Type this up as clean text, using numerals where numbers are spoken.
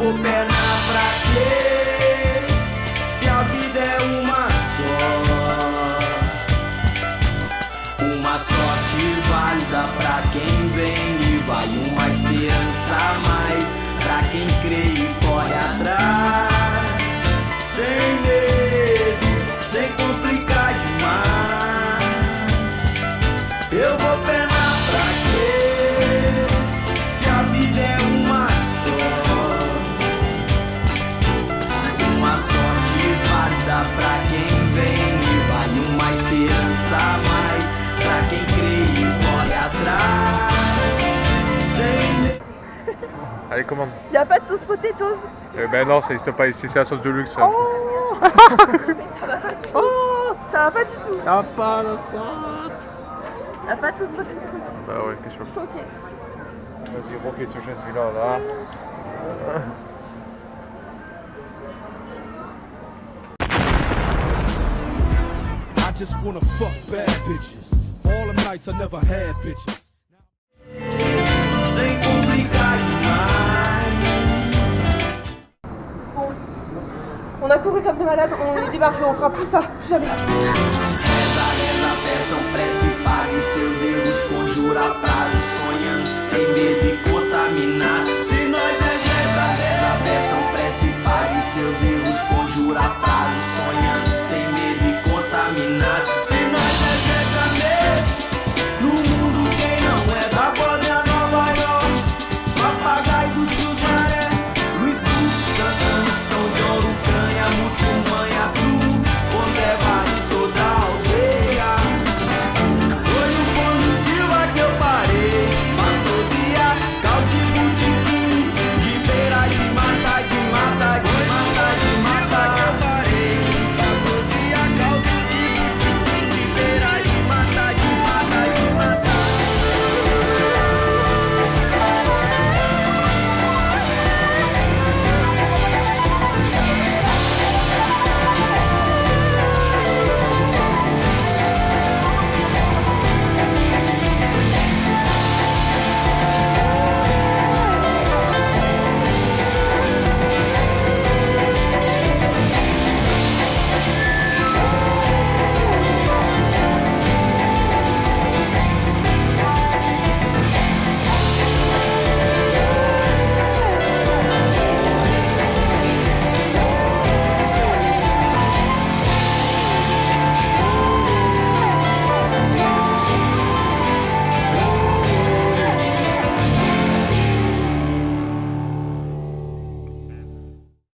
vou penar pra quê? Se a vida é uma sorte válida pra quem vem e vai, uma esperança a mais pra quem crê e corre atrás, sem medo, sem complicar demais. Eu vou penar pra quê? Se a vida é uma sorte válida pra quem vem e vai, uma esperança a mais pra quem crê e corre atrás, sem... Allez, commande. Y'a pas de sauce potatoes. Ben non, ça n'existe pas ici, c'est la sauce de luxe. Ça. Oh. Ça va pas du tout. Y'a pas de sauce. Y'a pas de sauce potatoes. Bah ouais, qu'est-ce que je fais? Ok. Vas-y, refais ce geste là, là. I just wanna fuck bad bitches. All the nights I never had bitches. Sem complicar demais. Bon. On a couru comme des malades, on est débarqué, on fera plus ça, plus jamais. Reza, reza, peçam prece, pague seus erros, conjura prazo, sonhando sem medo e contaminado. Se nós é reza, reza, peçam prece, pague seus erros, conjura prazo, sonhando